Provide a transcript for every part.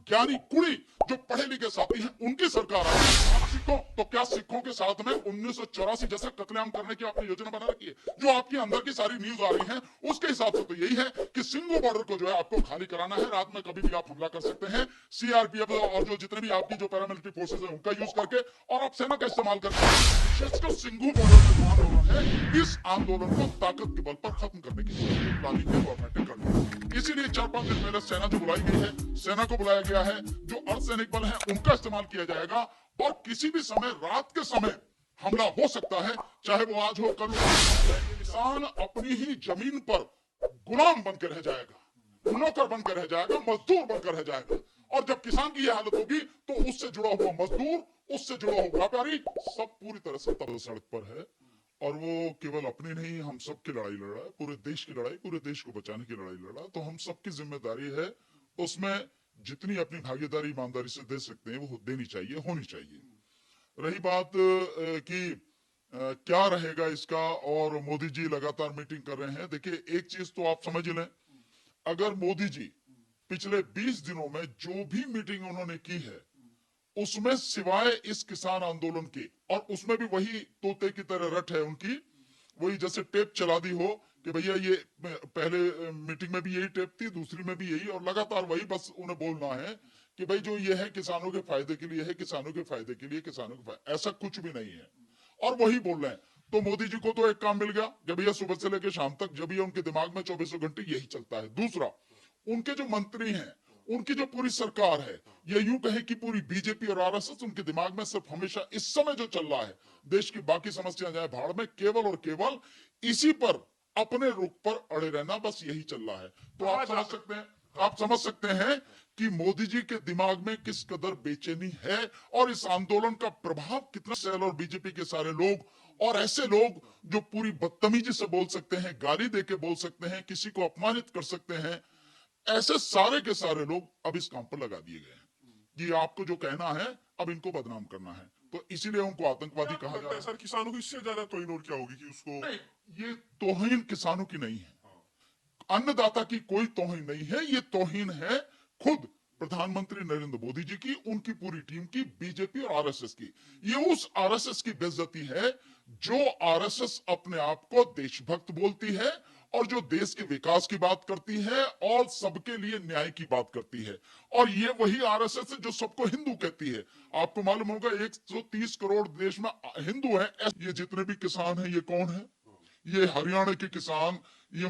ज्ञानी कुड़ी जो पढ़े लिखे साथी हैं उनकी सरकार है। आप सिखों तो क्या सिखों के साथ में 1984 जैसा कत्लेआम करने की आपने योजना बना रखी है? जो आपकी अंदर की सारी न्यूज आ रही है उसके हिसाब से तो यही है कि सिंगू बॉर्डर को जो है आपको खाली कराना है। रात में कभी भी आप हमला कर सकते हैं सीआरपीएफ और जो जितने भी आपकी जो पैरामिलिट्री फोर्सेज है उनका यूज करके, और आप सेना का इस्तेमाल करके। विशेषकर सिंगू बॉर्डर जो आंदोलन है इस आंदोलन को ताकत के बल पर खत्म करने की प्लानिंग है गवर्नमेंट ने करनी है। इसीलिए 4-5 दिन पहले सेना जो बुलाई गई है, सेना को बुलाया गया है, जो अर्धसैनिक बल है उनका इस्तेमाल किया जाएगा, और किसी भी समय रात के समय हमला हो सकता है, चाहे वो आज हो कल हो। किसान अपनी ही जमीन पर गुलाम बनकर रह जाएगा, नौकर बनकर रह जाएगा, मजदूर बनकर रह जाएगा। और जब किसान की यह हालत होगी तो उससे जुड़ा हुआ मजदूर, उससे जुड़ा हुआ व्यापारी सब पूरी तरह से तब सड़क पर है। और वो केवल अपनी नहीं, हम सब की लड़ाई लड़ रहा है, पूरे देश की लड़ाई, पूरे देश को बचाने की लड़ाई लड़ रहा है। तो हम सबकी जिम्मेदारी है उसमें जितनी अपनी भागीदारी ईमानदारी से दे सकते हैं वो देनी चाहिए, होनी चाहिए। रही बात कि क्या रहेगा इसका, और मोदी जी लगातार मीटिंग कर रहे हैं। देखिए एक चीज तो आप समझ लें, अगर मोदी जी पिछले 20 दिनों में जो भी मीटिंग उन्होंने की है उसमें सिवाय इस किसान आंदोलन के, और उसमें भी वही तोते की तरह रट है उनकी, वही जैसे टेप चला दी हो कि भैया ये पहले मीटिंग में भी यही टेप थी, दूसरी में भी यही, और लगातार वही बस उन्हें बोलना है कि भाई जो ये है किसानों के फायदे के लिए है, किसानों के फायदे के लिए, किसानों के फायदे, ऐसा कुछ भी नहीं है और वही बोल रहे हैं। तो मोदी जी को तो एक काम मिल गया कि भैया सुबह से लेकर शाम तक जब ये उनके दिमाग में 24 घंटे यही चलता है। दूसरा, उनके जो मंत्री हैं, उनकी जो पूरी सरकार है, ये यूं कहे कि पूरी बीजेपी और आरएसएस, उनके दिमाग में सिर्फ हमेशा इस समय जो चल रहा है, देश की बाकी समस्याएं जाए भाड़ में, केवल और केवल इसी पर, अपने रुख पर अड़े रहना, बस यही चल रहा है। तो आप समझ सकते हैं कि मोदी जी के दिमाग में किस कदर बेचैनी है, और इस आंदोलन का प्रभाव कितना सेल और बीजेपी के सारे लोग, और ऐसे लोग जो पूरी बदतमीजी से बोल सकते हैं, गाली देके बोल सकते हैं, किसी को अपमानित कर सकते हैं, ऐसे सारे के सारे लोग अब इस काम पर लगा दिए गए हैं कि आपको जो कहना है अब इनको बदनाम करना है। तो इसीलिए उनको आतंकवादी कहा जा रहा है। सर किसानों को इससे ज्यादा तोहिन और क्या होगी कि उसको नहीं, ये तोहिन किसानों की नहीं है, अन्नदाता की कोई तोहिन नहीं है, ये तोहिन है खुद प्रधानमंत्री नरेंद्र मोदी जी की, उनकी पूरी टीम की, बीजेपी और आरएसएस की। ये उस आरएसएस की बेइज्जती है जो आरएसएस अपने आप को देशभक्त बोलती है, और जो देश के विकास की बात करती है और सबके लिए न्याय की बात करती है। और ये वही आरएसएस है जो सबको हिंदू कहती है। आपको मालूम होगा 130 करोड़ देश में हिंदू हैं। ये जितने भी किसान हैं ये कौन है? ये हरियाणा के किसान, ये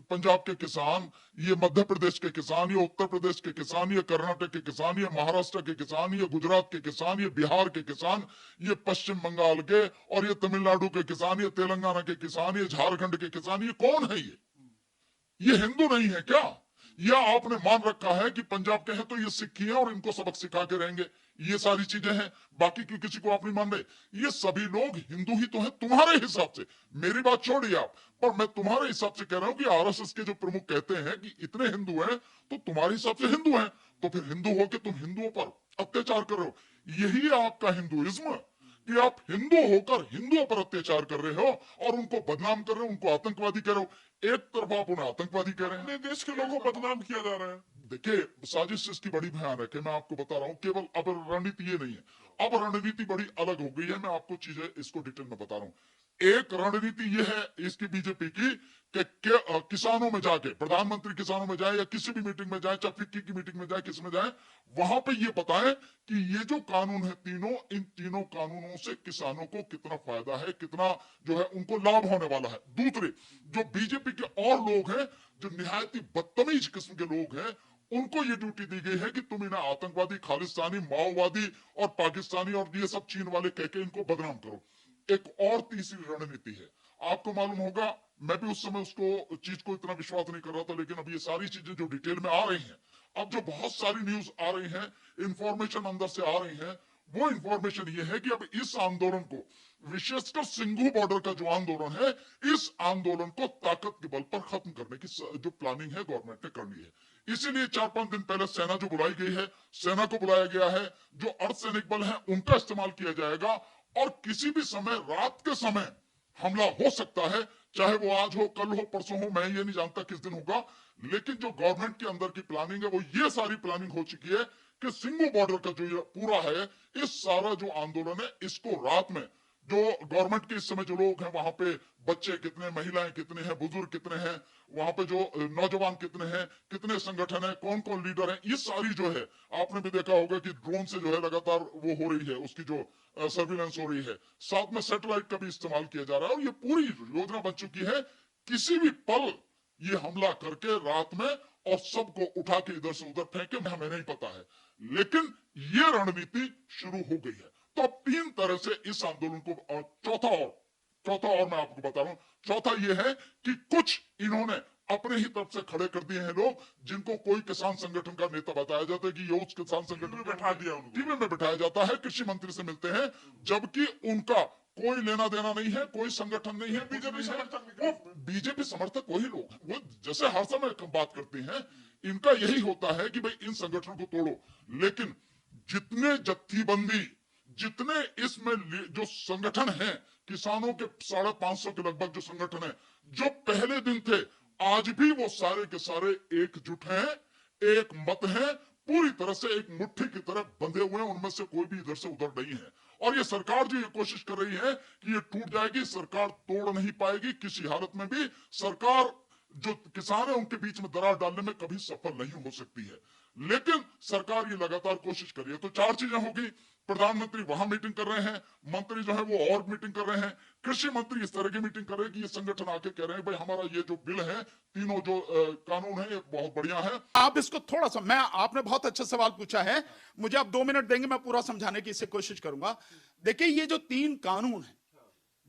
पंजाब के किसान, ये मध्य प्रदेश के किसान, ये उत्तर प्रदेश के किसान, ये कर्नाटक के किसान, ये महाराष्ट्र के किसान, ये गुजरात के किसान, ये बिहार के किसान, ये पश्चिम बंगाल के, और ये तमिलनाडु के किसान, ये तेलंगाना के किसान, ये झारखंड के किसान, ये कौन है? ये हिंदू नहीं है क्या? या आपने मान रखा है कि पंजाब के हैं तो ये सिक्खी हैं और इनको सबक सिखा के रहेंगे? ये सारी चीजें हैं, बाकी क्यों किसी को आप नहीं मान रहे? ये सभी लोग हिंदू ही तो हैं तुम्हारे हिसाब से। मेरी बात छोड़िए आप, पर मैं तुम्हारे हिसाब से कह रहा हूं कि आरएसएस के जो प्रमुख कहते हैं कि इतने हिंदू हैं, तो तुम्हारे हिसाब से हिंदू हैं, तो फिर हिंदू हो के तुम हिंदुओं पर अत्याचार कर रहे हो। यही आपका हिंदुइज्म, कि आप हिंदू होकर हिंदुओं पर अत्याचार कर रहे हो और उनको बदनाम कर रहे हो, उनको आतंकवादी कह रहे हो। एक तरफ आप उन्हें आतंकवादी कह रहे हैं, देश के लोगों को बदनाम किया जा रहा है। देखिए साजिश इसकी बड़ी भयानक है, मैं आपको बता रहा हूँ। केवल अब रणनीति ये नहीं है, अब रणनीति बड़ी अलग हो गई है। मैं आपको चीजें इसको डिटेल में बता रहा हूँ। एक रणनीति ये है इसकी बीजेपी की कि किसानों में जाके, प्रधानमंत्री किसानों में जाए या किसी भी मीटिंग में जाए, चाहे फिक्की की मीटिंग में जाए, किसी में जाए, वहां पे ये बताएं कि ये जो कानून है तीनों, इन तीनों कानूनों से किसानों को कितना फायदा है, कितना जो है उनको लाभ होने वाला है। दूसरे जो बीजेपी के और लोग हैं जो निहायती बदतमीज किस्म के लोग हैं, उनको ये ड्यूटी दी गई है कि तुम इन्हें आतंकवादी, खालिस्तानी, माओवादी और पाकिस्तानी और ये सब चीन वाले कह के इनको बदनाम करो। एक और तीसरी रणनीति है, आपको मालूम होगा, मैं भी उस समय उसको चीज को इतना विश्वास नहीं कर रहा था, लेकिन अब ये सारी चीजें जो डिटेल में आ रही हैं, अब जो बहुत सारी न्यूज आ रही हैं, इंफॉर्मेशन अंदर से आ रही है, वो इंफॉर्मेशन ये है कि अब इस आंदोलन को, विशेषकर सिंघू बॉर्डर का जो आंदोलन है, इस आंदोलन को ताकत के बल पर खत्म करने की जो प्लानिंग है गवर्नमेंट ने करनी है। इसीलिए 4-5 दिन पहले सेना जो बुलाई गई है, सेना को बुलाया गया है, जो अर्धसैनिक बल है उनका इस्तेमाल किया जाएगा, और किसी भी समय रात के समय हमला हो सकता है, चाहे वो आज हो, कल हो, परसों हो, मैं ये नहीं जानता किस दिन होगा, लेकिन जो गवर्नमेंट के अंदर की प्लानिंग है वो ये सारी प्लानिंग हो चुकी है कि सिंगू बॉर्डर का जो ये पूरा है, इस सारा जो आंदोलन है इसको रात में जो गवर्नमेंट के इस समय जो लोग हैं वहां पे, बच्चे कितने, महिलाएं कितने हैं, बुजुर्ग कितने हैं, वहां पे जो नौजवान कितने हैं, कितने संगठन है, कौन कौन लीडर है, ये सारी जो है आपने भी देखा होगा कि ड्रोन से जो है लगातार वो हो रही है, उसकी जो सर्विलेंस हो रही है, साथ में सैटेलाइट का भी इस्तेमाल किया जा रहा है, और ये पूरी योजना बन चुकी है किसी भी पल ये हमला करके रात में और सबको उठा के इधर से उधर फेंके, हमें नहीं पता है, लेकिन ये रणनीति शुरू हो गई है। तो अब तीन तरह से इस आंदोलन को, और चौथा और मैं आपको बता रहा हूं, चौथा ये है कि कुछ इन्होंने अपने ही तरफ से खड़े कर दिए हैं लोग, जिनको कोई किसान संगठन का नेता बताया जाता है कि ये उस किसान संगठन में बैठा दिया उनको, टीवी में बिठाया जाता है, कृषि मंत्री से मिलते हैं, जबकि उनका कोई लेना देना नहीं है, कोई संगठन नहीं है, बीजेपी समर्थक वही लोग हैं, वो जैसे हर समय बात करते हैं, इनका यही होता है कि भाई इन संगठनों को तोड़ो, लेकिन जितने जत्थीबंदी, जितने इसमें जो संगठन है, किसानों के 550 के लगभग जो संगठन है, जो पहले दिन थे, आज भी वो सारे के सारे एकजुट हैं, एक मत है, पूरी तरह से एक मुट्ठी की तरह बंधे हुए हैं, उनमें से कोई भी इधर से उधर नहीं है। और ये सरकार जो ये कोशिश कर रही है कि ये टूट जाएगी, सरकार तोड़ नहीं पाएगी किसी हालत में भी, सरकार जो किसान है उनके बीच में दरार डालने में कभी सफल नहीं हो सकती है, लेकिन सरकार ये लगातार कोशिश कर रही है। तो चार चीजें होगी, प्रधानमंत्री वहां मीटिंग कर रहे हैं, मंत्री जो है वो और मीटिंग कर रहे हैं, कृषि मंत्री इस तरह की मीटिंग कर रहे हैं कि ये संगठन आके कह रहे हैं भाई हमारा ये जो बिल है, तीनों जो कानून है ये बहुत बढ़िया है। आप इसको थोड़ा सा, मैं आपने बहुत अच्छा सवाल पूछा है, मुझे आप 2 मिनट देंगे, मैं पूरा समझाने की इसे कोशिश करूंगा। देखिए ये जो 3 कानून है,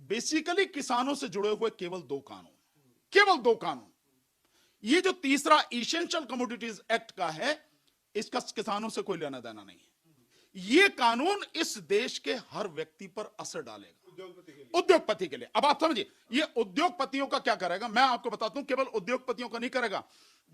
बेसिकली किसानों से जुड़े हुए केवल 2 कानून, केवल 2 कानून। ये जो तीसरा इसेंशियल कमोडिटीज एक्ट का है, इसका किसानों से कोई लेना देना नहीं है। ये कानून इस देश के हर व्यक्ति पर असर डालेगा, उद्योगपति के लिए। अब आप समझिए, ये उद्योगपतियों का क्या करेगा, मैं आपको बताता हूं, केवल उद्योगपतियों का नहीं करेगा,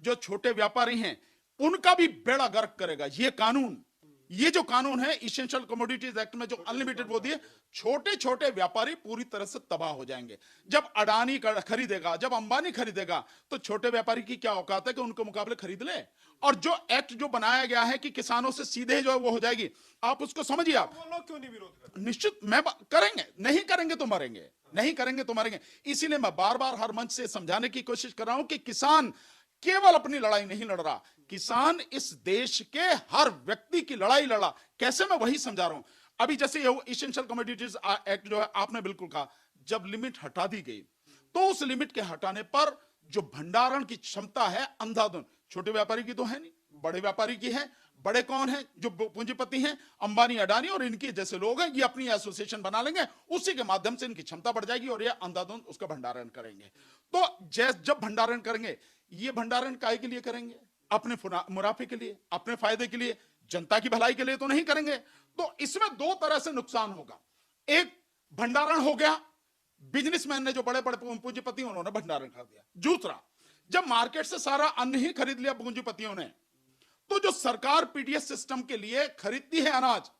जो छोटे व्यापारी हैं उनका भी बेड़ा गर्क करेगा ये कानून। ये जो कानून है इसेंशियल कमोडिटीज एक्ट में जो अनलिमिटेड वो दिए, छोटे छोटे व्यापारी पूरी तरह से तबाह हो जाएंगे। जब अडानी खरीदेगा, जब अंबानी खरीदेगा, तो छोटे व्यापारी की क्या औकात है कि उनके मुकाबले खरीद ले। और जो एक्ट जो बनाया गया है कि किसानों से सीधे जो है वो हो जाएगी, आप उसको समझिए। आप लोग क्यों नहीं विरोध करते? निश्चित मैं करेंगे, नहीं करेंगे तो मरेंगे, नहीं करेंगे तो मरेंगे। इसीलिए मैं बार बार हर मंच से समझाने की कोशिश कर रहा हूं कि किसान केवल अपनी लड़ाई नहीं लड़ रहा, किसान इस देश के हर व्यक्ति की लड़ाई लड़ा। कैसे, मैं वही समझा रहा हूं। अभी जैसे ये इसेंशियल कमोडिटीज एक्ट जो है, आपने बिल्कुल कहा, जब लिमिट हटा दी गई, तो उस लिमिट के हटाने पर जो भंडारण की क्षमता है अंधाधुंध, छोटे व्यापारी की तो है नहीं, बड़े व्यापारी की है। बड़े कौन है? जो पूंजीपति हैं, अंबानी, अडानी और इनके जैसे लोग हैं, ये अपनी एसोसिएशन बना लेंगे, उसी के माध्यम से इनकी क्षमता बढ़ जाएगी और ये अंधाधुंध उसका भंडारण करेंगे। तो जब भंडारण करेंगे, ये भंडारण काहे के लिए करेंगे? अपने मुनाफे के लिए, अपने फायदे के लिए, जनता की भलाई के लिए तो नहीं करेंगे। तो इसमें 2 तरह से नुकसान होगा। एक, भंडारण हो गया, बिजनेसमैन ने, जो बड़े बड़े पूंजीपति उन्होंने भंडारण कर दिया। दूसरा, जब मार्केट से सारा अन्न ही खरीद लिया पूंजीपतियों ने, तो जो सरकार पीडीएस सिस्टम के लिए खरीदती है अनाज,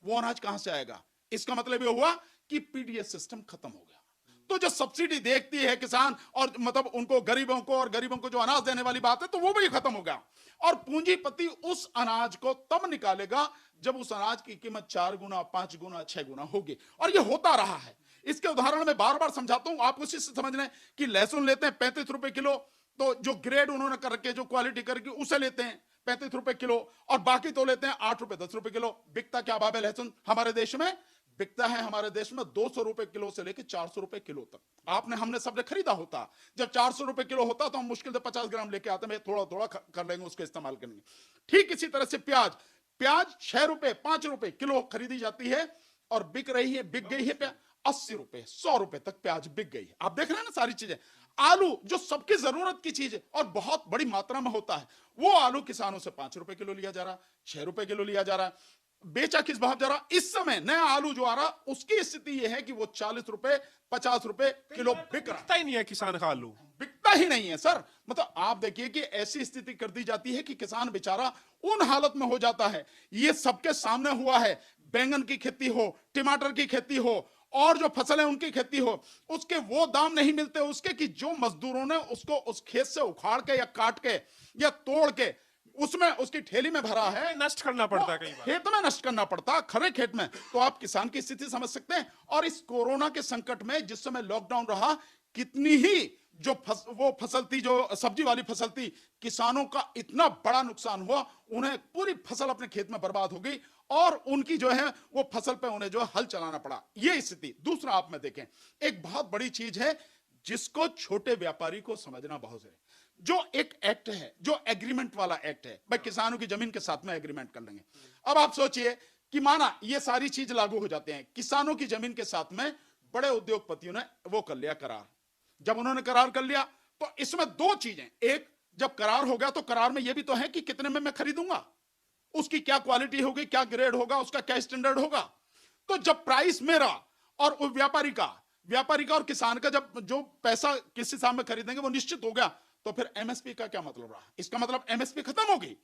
वो अनाज कहां से आएगा? इसका मतलब ये हुआ कि पीडीएस सिस्टम खत्म हो गया। तो जो सब्सिडी देखती है किसान, और मतलब उनको गरीबों को जो अनाज देने वाली बात है, तो वो भी खत्म हो गया। और पूंजीपति उस अनाज को तब निकालेगा जब उस अनाज की कीमत 4 गुना, 5 गुना, 6 गुना होगी। और ये होता रहा है। इसके उदाहरण में बार बार समझाता हूं, आप उसी से समझ लें कि लहसुन लेते हैं 35 रुपए किलो, तो जो ग्रेड उन्होंने करके, जो क्वालिटी करके, उसे लेते हैं 35 रुपए किलो, और बाकी तो लेते हैं 8 रुपए, 10 रुपए किलो। बिकता क्या भाव है लहसुन हमारे देश में? बिकता है हमारे देश में 200 रुपए किलो से लेकर 400 रुपए किलो तक। हमने सबने खरीदा होता। जब 400 रुपए किलो होता तो हम मुश्किल से 50 ग्राम लेके आते हैं, थोड़ा थोड़ा कर लेंगे, उसको इस्तेमाल करेंगे। ठीक इसी तरह से प्याज 6 रुपए, 5 रुपए किलो खरीदी जाती है, और बिक रही है, बिक गई है प्याज 80 रुपए, 100 रुपए तक प्याज बिक गई है। आप देख रहे हैं ना सारी चीजें। आलू, जो सबकी जरूरत की चीज है और बहुत बड़ी मात्रा में होता है, वो आलू किसानों से 5 रुपए किलो लिया जा रहा, 6 रुपए किलो लिया जा रहा, बेचा किस भाव जा रहा? इस समय नया आलू जो आ रहा, उसकी स्थिति यह है कि वो 40 रुपए, 50 रुपए किलो बिक रहा। बिकता ही नहीं है किसान का आलू, बिकता ही नहीं है सर। मतलब आप देखिए कि ऐसी स्थिति कर दी जाती है कि किसान बेचारा उन हालत में हो जाता है। ये सबके सामने हुआ है। बैंगन की खेती हो, टमाटर की खेती हो, और जो फसलें उनकी खेती हो उसके वो दाम नहीं मिलते उसके कि जो मजदूरों ने उसको उस खेत से उखाड़ के या काट के या तोड़ के उसमें उसकी ठेली में भरा है, नष्ट करना पड़ता है कई बार। खेत में नष्ट करना पड़ता, खरे खेत में। तो आप किसान की स्थिति समझ सकते हैं। और इस कोरोना के संकट में जिस समय लॉकडाउन रहा, कितनी ही जो वो फसल थी, जो सब्जी वाली फसल थी, किसानों का इतना बड़ा नुकसान हुआ, उन्हें पूरी फसल अपने खेत में बर्बाद हो गई और उनकी जो है वो फसल पे उन्हें जो हल चलाना पड़ा। ये स्थिति। दूसरा आप में देखें, एक बहुत बड़ी चीज है जिसको छोटे व्यापारी को समझना बहुत जरूरी, जो एक एक्ट है, जो एग्रीमेंट वाला एक्ट है, भाई किसानों की जमीन के साथ में एग्रीमेंट कर लेंगे। अब आप सोचिए कि माना ये सारी चीज लागू हो जाते हैं, किसानों की जमीन के साथ में बड़े उद्योगपतियों ने वो कर लिया करार। जब उन्होंने करार कर लिया तो इसमें दो चीजें, एक जब करार हो गया तो करार में यह भी तो है कि कितने में मैं खरीदूंगा, उसकी क्या क्वालिटी होगी, क्या ग्रेड होगा, उसका क्या स्टैंडर्ड होगा। तो जब प्राइस मेरा और व्यापारी का और किसान का जब जो पैसा किस हिसाब में खरीदेंगे वो निश्चित हो गया, तो फिर एमएसपी का क्या मतलब रहा? इसका मतलब एमएसपी खत्म होगी।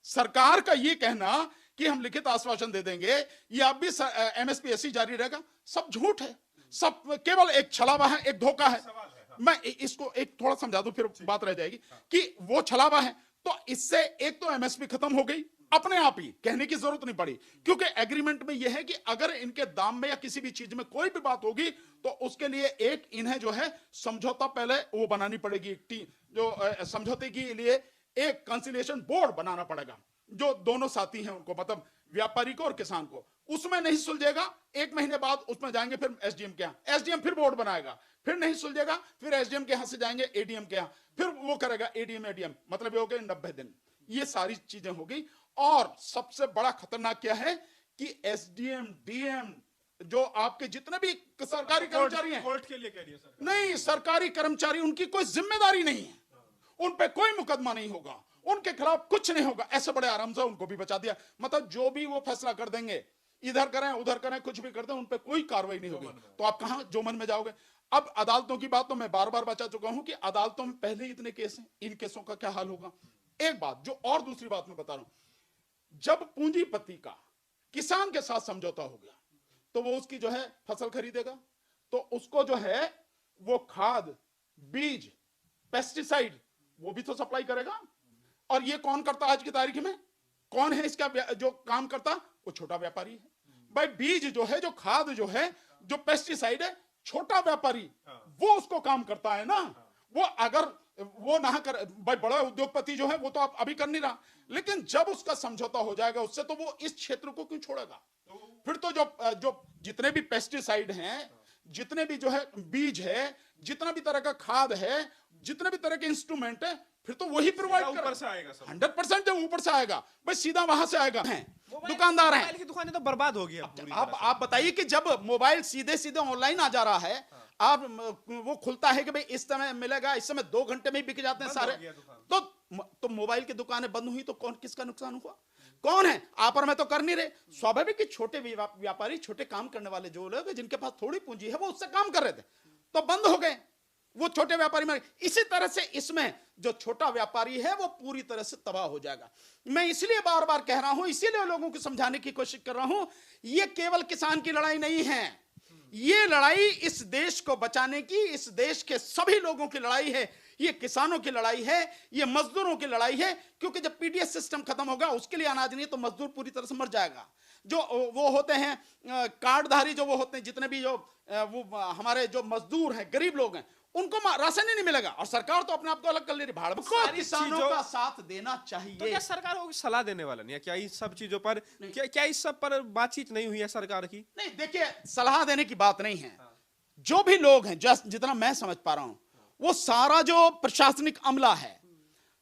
सरकार का ये कहना कि हम लिखित आश्वासन दे देंगे, ये अब भी एमएसपी ऐसी जारी रहेगा, सब झूठ है, सब केवल एक छलावा है, एक धोखा है। मैं इसको एक थोड़ा समझा दूं फिर बात रह जाएगी कि वो छलावा है। तो इससे एक तो एमएसपी खत्म हो गई अपने आप ही, कहने की जरूरत नहीं पड़ी, क्योंकि एग्रीमेंट में यह है कि अगर इनके दाम में या किसी भी चीज में कोई भी बात होगी तो उसके लिए एक इन्हें जो है समझौता पहले वो बनानी पड़ेगी, एक टीम जो समझौते के लिए एक कंसिलिएशन बोर्ड बनाना पड़ेगा, जो दोनों साथी हैं उनको, मतलब व्यापारी को और किसान को। उसमें नहीं सुलझेगा, एक महीने बाद उसमें जाएंगे फिर एसडीएम के यहाँ, एसडीएम फिर बोर्ड बनाएगा, फिर नहीं सुलझेगा, फिर एसडीएम के यहां से जाएंगे एडीएम के यहाँ, फिर वो करेगा एडीएम, मतलब ये हो गए 90 दिन। ये सारी चीजें हो गई। और सबसे बड़ा खतरनाक क्या है कि एसडीएम, डीएम, जो आपके जितने भी सरकारी कर्मचारी हैं, कोर्ट के लिए कह रही है सर। नहीं, सरकारी कर्मचारी, उनकी कोई जिम्मेदारी नहीं है, उन पे कोई मुकदमा नहीं होगा, उनके खिलाफ कुछ नहीं होगा, ऐसे बड़े आराम से उनको भी बचा दिया। मतलब जो भी वो फैसला कर देंगे, इधर करें उधर करें, कुछ भी कर दें, उन पे कोई कार्रवाई नहीं होगी। तो आप कहां जो मन में जाओगे? अब अदालतों की बात तो मैं बार बार बचा चुका हूं कि अदालतों में पहले ही इतने केस हैं, इन केसों का क्या हाल होगा। एक बात जो, और दूसरी बात मैं बता रहा हूं, जब पूंजीपति का किसान के साथ समझौता हो गया तो वो उसकी जो है फसल खरीदेगा, तो उसको जो है वो खाद, बीज, पेस्टिसाइड वो भी तो सप्लाई करेगा। और ये कौन करता है आज की तारीख में? कौन है इसका जो काम करता? वो छोटा व्यापारी है। भाई बीज जो है, जो खाद जो है, जो पेस्टिसाइड है, छोटा व्यापारी वो उसको काम करता है ना। वो अगर वो ना कर, भाई बड़ा उद्योगपति जो है वो तो आप अभी कर नहीं रहा, लेकिन जब उसका समझौता हो जाएगा उससे, तो वो इस क्षेत्र को क्यों छोड़ेगा? फिर तो जो जितने भी पेस्टिसाइड हैं, जितने भी जो है बीज है, जितना भी तरह का खाद है, जितने भी तरह के इंस्ट्रूमेंट है, फिर तो वही प्रोवाइड कर, ऊपर से आएगा सब। 100% जो ऊपर से आएगा, भाई सीधा वहां से आएगा। दुकानदार है, मोबाइल की दुकानें तो बर्बाद हो गई अब पूरी तरह से। आप बताइए कि जब मोबाइल सीधे सीधे ऑनलाइन आ जा रहा है, आप वो खुलता है कि भाई इस समय मिलेगा, इस समय 2 घंटे में ही बिक जाते हैं सारे, तो मोबाइल की दुकानें बंद हुई तो कौन, किसका नुकसान हुआ? कौन है? आप और मैं तो कर नहीं रहे। स्वाभाविक कि छोटे व्यापारी, छोटे काम करने वाले जो लोग जिनके पास थोड़ी पूंजी है, वो उससे काम कर रहे थे, तो बंद हो गए, वो छोटे व्यापारी में। इसी तरह से इसमें जो छोटा व्यापारी है वो पूरी तरह से तबाह हो जाएगा। मैं इसलिए बार बार कह रहा हूं, इसीलिए लोगों को समझाने की कोशिश कर रहा हूं, ये केवल किसान की लड़ाई नहीं है, ये लड़ाई इस देश को बचाने की, इस देश के सभी लोगों की लड़ाई है। ये किसानों की लड़ाई है, ये मजदूरों की लड़ाई है, क्योंकि जब पीडीएस सिस्टम खत्म होगा, उसके लिए अनाज नहीं तो मजदूर पूरी तरह से मर जाएगा। जो वो होते हैं कार्डधारी, जो वो होते हैं, जितने भी जो वो हमारे जो मजदूर हैं, गरीब लोग हैं, उनको राशन ही नहीं मिलेगा। और सरकार तो अपने आप को अलग कर ले रही, भाड़ को किसानों का साथ देना चाहिए। तो क्या सरकार को सलाह देने वाला नहीं है? क्या इस सब चीजों पर, क्या इस सब पर बातचीत नहीं हुई है सरकार की? नहीं, देखिए, सलाह देने की बात नहीं है। जो भी लोग हैं, जितना मैं समझ पा रहा हूं, वो सारा जो प्रशासनिक अमला है,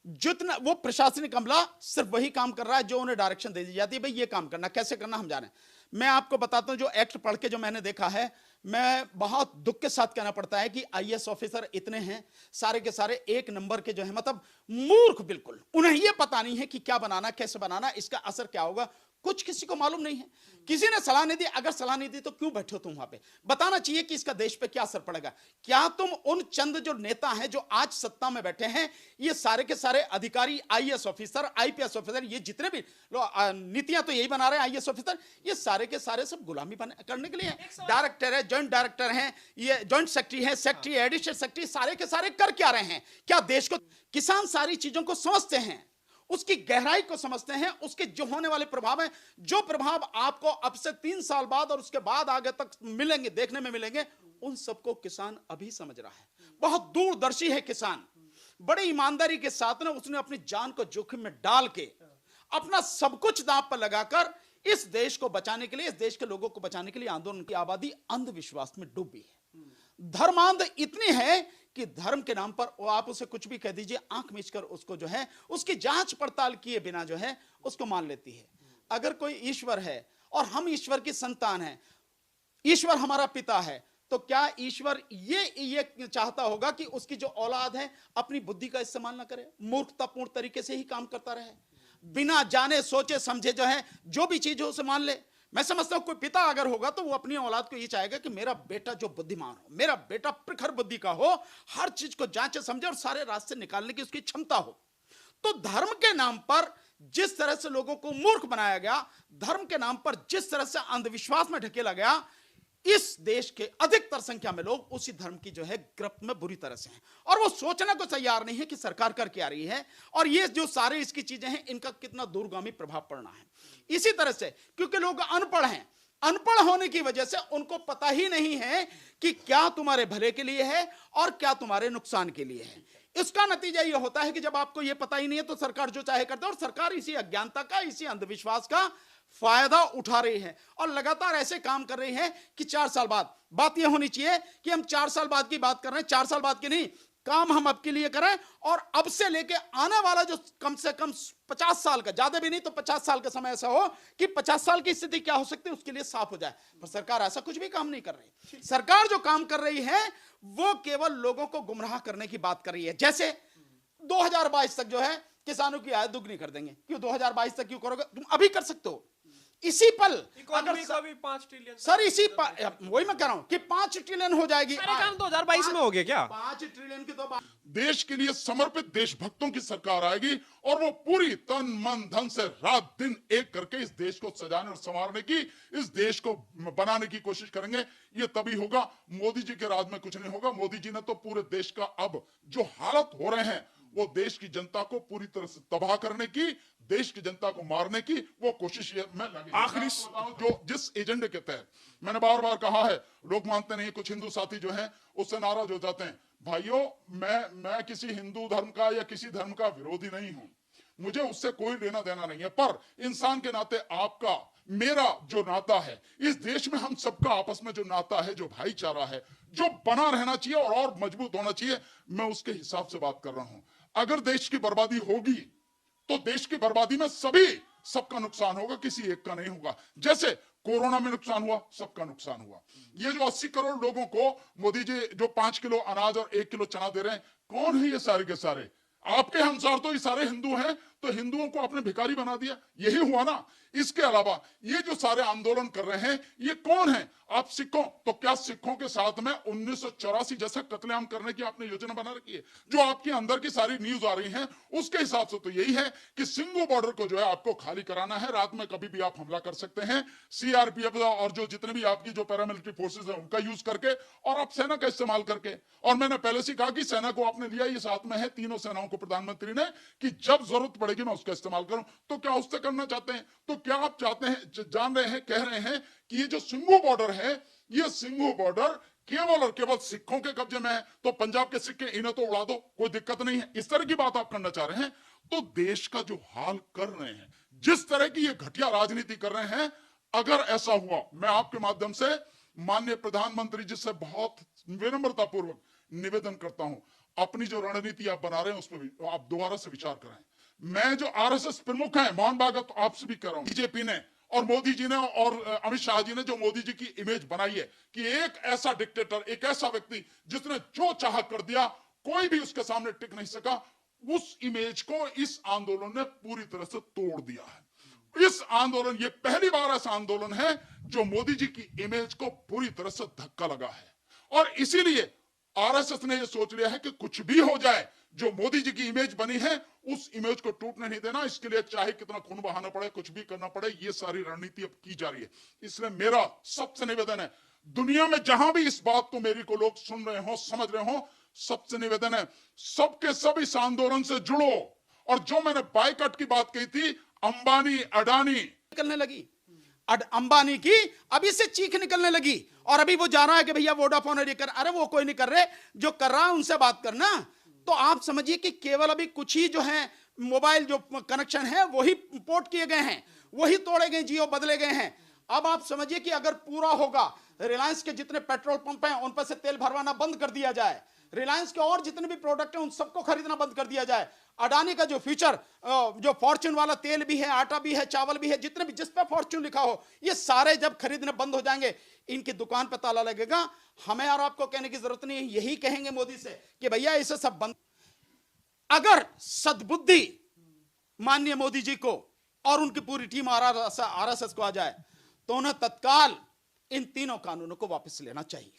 जितना वो प्रशासनिक अमला सिर्फ वही काम कर रहा है जो उन्हें डायरेक्शन दे दी जाती है, भाई ये काम करना, कैसे करना हम जाने। मैं आपको बताता हूं, जो एक्ट पढ़ के जो मैंने देखा है, मैं बहुत दुख के साथ कहना पड़ता है कि आईएएस ऑफिसर इतने हैं, सारे के सारे एक नंबर के जो है, मतलब मूर्ख बिल्कुल, उन्हें यह पता नहीं है कि क्या बनाना, कैसे बनाना, इसका असर क्या होगा, कुछ किसी को मालूम नहीं है। किसी ने सलाह नहीं दी, अगर सलाह नहीं दी तो क्यों बैठे हो तुम वहां पे? बताना चाहिए कि इसका देश पे क्या असर पड़ेगा। क्या तुम उन चंद जो नेता हैं जो आज सत्ता में बैठे हैं, ये सारे के सारे अधिकारी, आईएएस ऑफिसर, आईपीएस ऑफिसर, ये जितने भी नीतियां तो यही बना रहे हैं आईएएस ऑफिसर, ये सारे के सारे सब गुलामी करने के लिए हैं। डायरेक्टर है, जॉइंट डायरेक्टर हैं, ये जॉइंट सेक्रेटरी है, सेक्रेटरी, एडिशनल सेक्रेटरी, सारे के सारे कर क्या रहे हैं? क्या देश को, किसान सारी चीजों को समझते हैं, उसकी गहराई को समझते हैं, उसके जो होने वाले प्रभाव हैं, जो प्रभाव आपको अब से 3 साल बाद और उसके बाद आगे तक मिलेंगे, देखने में मिलेंगे, उन सबको किसान अभी समझ रहा है। बहुत दूरदर्शी है किसान, बड़ी ईमानदारी के साथ ना उसने अपनी जान को जोखिम में डाल के अपना सब कुछ दांव पर लगाकर इस देश को बचाने के लिए, इस देश के लोगों को बचाने के लिए आंदोलन की आबादी अंधविश्वास में डूबी है। धर्मांध इतनी है कि धर्म के नाम पर आप उसे कुछ भी कह दीजिए, आंख मीचकर उसको जो है उसकी जांच पड़ताल किए बिना जो है उसको मान लेती है। अगर कोई ईश्वर है और हम ईश्वर की संतान हैं, ईश्वर हमारा पिता है, तो क्या ईश्वर ये चाहता होगा कि उसकी जो औलाद है अपनी बुद्धि का इस्तेमाल ना करे, मूर्खतापूर्ण तरीके से ही काम करता रहे, बिना जाने सोचे समझे जो है जो भी चीज हो उसे मान ले? मैं समझता हूं कोई पिता अगर होगा तो वो अपनी औलाद को ये चाहेगा कि मेरा बेटा जो बुद्धिमान हो, मेरा बेटा प्रखर बुद्धि का हो, हर चीज को जांचे समझे और सारे रास्ते निकालने की उसकी क्षमता हो। तो धर्म के नाम पर जिस तरह से लोगों को मूर्ख बनाया गया, धर्म के नाम पर जिस तरह से अंधविश्वास में ढकेला गया, इस देश के अधिकतर संख्या में लोग उसी धर्म की जो है गिरफ्त में बुरी तरह से हैं और वो सोचने को तैयार नहीं है कि सरकार कर क्या रही है और ये जो सारे इसकी चीजें हैं इनका कितना दूरगामी प्रभाव पड़ना है। इसी तरह से क्योंकि लोग अनपढ़ हैं, अनपढ़ होने की वजह से उनको पता ही नहीं है कि क्या तुम्हारे भले के लिए है और क्या तुम्हारे नुकसान के लिए है। इसका नतीजा यह होता है कि जब आपको यह पता ही नहीं है तो सरकार जो चाहे करते है और सरकार इसी अज्ञानता का, इसी अंधविश्वास का फायदा उठा रही है और लगातार ऐसे काम कर रही है कि 4 साल बाद, बात यह होनी चाहिए कि हम 4 साल बाद की बात कर रहे हैं, 4 साल बाद की नहीं, काम हम अब के लिए करें और अब से लेके आने वाला जो कम से कम 50 साल का, ज्यादा भी नहीं तो 50 साल का समय ऐसा हो कि 50 साल की स्थिति क्या हो सकती है उसके लिए साफ हो जाए। पर सरकार ऐसा कुछ भी काम नहीं कर रही। सरकार जो काम कर रही है वो केवल लोगों को गुमराह करने की बात कर रही है। जैसे 2022 तक जो है किसानों की आय दुगनी कर देंगे। क्यों 2022 तक क्यों करोगे? तुम अभी कर सकते हो, इसी पल अगर का भी 5 ट्रिलियन सर वही मैं कह रहा हूं कि 5 ट्रिलियन हो जाएगी। सारे काम 2022 में हो गए क्या? 5 ट्रिलियन की तो बात। देश के लिए समर्पित देशभक्तों की सरकार आएगी और वो पूरी तन मन धन से रात दिन एक करके इस देश को सजाने और संवारने की, इस देश को बनाने की कोशिश करेंगे। ये तभी होगा, मोदी जी के राज में कुछ नहीं होगा। मोदी जी ने तो पूरे देश का अब जो हालत हो रहे हैं वो देश की जनता को पूरी तरह से तबाह करने की, देश की जनता को मारने की वो कोशिश में लगे। आखिरी जो जिस एजेंडे के तहत मैंने बार बार कहा है, लोग मानते नहीं, कुछ हिंदू साथी जो हैं उससे नाराज हो जाते हैं। भाइयों, मैं किसी हिंदू धर्म का या किसी धर्म का विरोधी नहीं हूं, मुझे उससे कोई लेना देना नहीं है, पर इंसान के नाते आपका मेरा जो नाता है, इस देश में हम सबका आपस में जो नाता है, जो भाईचारा है, जो बना रहना चाहिए और मजबूत होना चाहिए, मैं उसके हिसाब से बात कर रहा हूं। अगर देश की बर्बादी होगी तो देश की बर्बादी में सबका नुकसान होगा, किसी एक का नहीं होगा। जैसे कोरोना में नुकसान हुआ, सबका नुकसान हुआ। ये जो 80 करोड़ लोगों को मोदी जी जो 5 किलो अनाज और 1 किलो चना दे रहे हैं, कौन है ये सारे के सारे? आपके अनुसार तो ये सारे हिंदू हैं, तो हिंदुओं को आपने भिखारी बना दिया, यही हुआ ना। इसके अलावा ये जो सारे आंदोलन कर रहे हैं ये कौन है? आप सिखों, तो क्या सिखों के साथ में 1984 जैसा कत्लेआम करने की आपने योजना बना रखी है? जो आपके अंदर की सारी न्यूज आ रही हैं उसके हिसाब से तो यही है कि सिंगू बॉर्डर को जो है आपको खाली कराना है, रात में कभी भी आप हमला कर सकते हैं, सीआरपीएफ और जो जितने भी आपकी जो पैरामिलिट्री फोर्सेज है उनका यूज करके और आप सेना का इस्तेमाल करके। और मैंने पहले से कहा कि सेना को आपने लिया, ये साथ में है तीनों सेनाओं को प्रधानमंत्री ने, कि जब जरूरत पड़ेगी मैं उसका इस्तेमाल करूं। तो क्या उससे करना चाहते हैं? तो क्या आप चाहते हैं, जान रहे हैं, कह रहे हैं कि ये जो सिंघू बॉर्डर है, ये सिंघू बॉर्डर केवल और केवल सिखों के कब्जे में है, तो पंजाब के सिक्के इन्हें तो उड़ा दो, कोई दिक्कत नहीं है, इस तरह की बात आप करना चाह रहे हैं। तो देश का जो हाल कर रहे हैं, जिस तरह की ये घटिया राजनीति कर रहे हैं, अगर ऐसा हुआ, मैं आपके माध्यम से माननीय प्रधानमंत्री जी से बहुत विनम्रता पूर्वक निवेदन करता हूं, अपनी जो रणनीति आप बना रहे हैं उसमें भी आप दोबारा से विचार करें। मैं जो आरएसएस प्रमुख हैं, मोहन भागवत, तो आपसे भी कह रहा हूं, बीजेपी ने और मोदी जी ने और अमित शाह जी ने जो मोदी जी की इमेज बनाई है कि एक ऐसा डिक्टेटर, एक ऐसा व्यक्ति जिसने जो चाह कर दिया, कोई भी उसके सामने टिक नहीं सका, उस इमेज को इस आंदोलन ने पूरी तरह से तोड़ दिया है। इस आंदोलन, ये पहली बार ऐसा आंदोलन है जो मोदी जी की इमेज को पूरी तरह से धक्का लगा है। और इसीलिए आरएसएस ने यह सोच लिया है कि कुछ भी हो जाए, जो मोदी जी की इमेज बनी है उस इमेज को टूटने नहीं देना। इसके लिए चाहे कितना खून बहाना पड़े, कुछ भी करना पड़े, ये सारी रणनीति अब की जा रही है। इसलिए मेरा सबसे निवेदन है, दुनिया में जहां भी इस बात को मेरी को लोग सुन रहे हो, समझ रहे हो, सबसे निवेदन है, सबके सब इस आंदोलन से जुड़ो। और जो मैंने बाइकआउट की बात कही थी, अंबानी अडानी निकलने लगी, अंबानी की अभी से चीख निकलने लगी, और अभी वो जा रहा है कि भैया वोडाफोन और ये कर, अरे वो कोई नहीं कर रहे, जो कर रहा है उनसे बात करना। तो आप समझिए कि केवल अभी कुछ ही जो है मोबाइल जो कनेक्शन है वही पोर्ट किए गए हैं, वही तोड़े गए, जियो बदले गए हैं। अब आप समझिए कि अगर पूरा होगा, रिलायंस के जितने पेट्रोल पंप हैं उन पर से तेल भरवाना बंद कर दिया जाए, रिलायंस के और जितने भी प्रोडक्ट हैं उन सबको खरीदना बंद कर दिया जाए, अडानी का जो फ्यूचर, जो फॉर्च्यून वाला तेल भी है, आटा भी है, चावल भी है, जितने भी जिस पे फॉर्च्यून लिखा हो, ये सारे जब खरीदने बंद हो जाएंगे, इनकी दुकान पे ताला लगेगा। हमें और आपको कहने की जरूरत नहीं है, यही कहेंगे मोदी से कि भैया इसे सब बंद। अगर सद्बुद्धि माननीय मोदी जी को और उनकी पूरी टीम आरएसएस को आ जाए तो उन्हें तत्काल इन तीनों कानूनों को वापस लेना चाहिए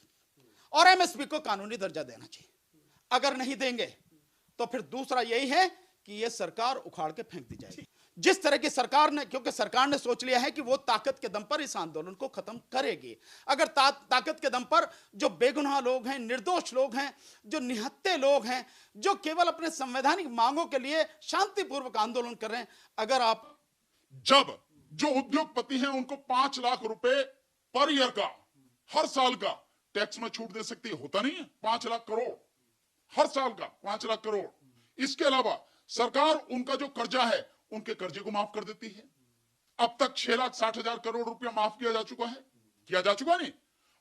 और एमएसपी को कानूनी दर्जा देना चाहिए। अगर नहीं देंगे तो फिर दूसरा यही है कि यह सरकार उखाड़ के फेंक दी जाएगी। जिस तरह की सरकार ने, क्योंकि सरकार ने सोच लिया है कि वो ताकत के दम पर इस आंदोलन को खत्म करेगी। अगर ताकत के दम पर जो बेगुनाह लोग हैं, निर्दोष लोग हैं, जो निहत्थे लोग हैं, जो केवल अपने संवैधानिक मांगों के लिए शांतिपूर्वक आंदोलन कर रहे हैं, अगर आप जब जो उद्योगपति हैं उनको 5 लाख रुपए पर ईयर का, हर साल का टैक्स में छूट दे सकती है, होता नहीं है 5 लाख करोड़ हर साल का, 5 लाख करोड़। इसके अलावा सरकार उनका जो कर्जा है उनके कर्जे को माफ कर देती है। अब तक 6,60,000 करोड़ रुपया माफ किया जा चुका है, किया जा चुका नहीं,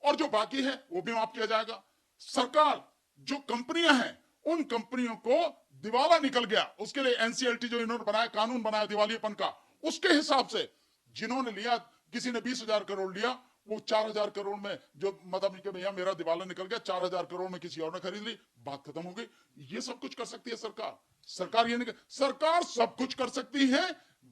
और जो बाकी है वो भी माफ किया जाएगा। सरकार जो कंपनियां हैं उन कंपनियों को दिवाला निकल गया, उसके लिए एनसीएलटी जो इन्होंने बनाया, कानून बनाया दिवालियेपन का, उसके हिसाब से जिन्होंने लिया, किसी ने 20,000 करोड़ लिया, वो 4,000 करोड़ में जो मतलब कि भैया मेरा दिवाला निकल गया, 4,000 करोड़ में किसी और ने खरीद ली, बात खत्म हो गई। ये सब कुछ कर सकती है सरकार। सरकार ये नहीं, सरकार सब कुछ कर सकती है,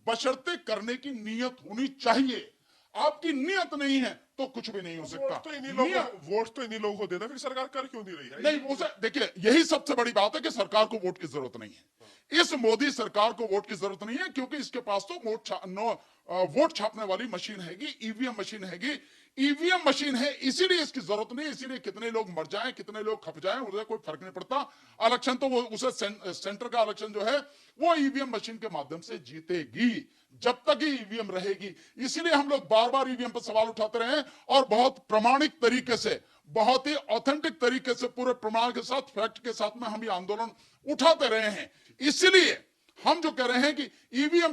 बशर्ते करने की नीयत होनी चाहिए। आपकी नीयत नहीं है तो कुछ भी नहीं हो सकता। वोट तो इन्हीं लोगों को देना, फिर सरकार कर क्यों नहीं रही है? नहीं, उसे देखिए, यही सबसे बड़ी बात है कि सरकार को वोट की जरूरत नहीं है। इस मोदी सरकार को वोट की जरूरत नहीं है, क्योंकि इसके पास तो वोट छापने वाली मशीन हैगी, ईवीएम मशीन हैगी, ईवीएम मशीन है, इसीलिए इसकी जरूरत नहीं। इसीलिए कितने लोग मर जाएं, कितने लोग खप जाएं, उसे कोई फर्क नहीं पड़ता। इलेक्शन तो वो उसे सेंटर का इलेक्शन जो है वो ईवीएम मशीन के माध्यम से जीतेगी, जब तक ही ईवीएम रहेगी। इसीलिए हम लोग बार बार ईवीएम पर सवाल उठाते रहे और बहुत प्रमाणिक तरीके से, बहुत ही ऑथेंटिक तरीके से, पूरे प्रमाण के साथ, फैक्ट के साथ में हम ये आंदोलन उठाते रहे हैं। इसलिए हम जो कह रहे हैं कि ईवीएम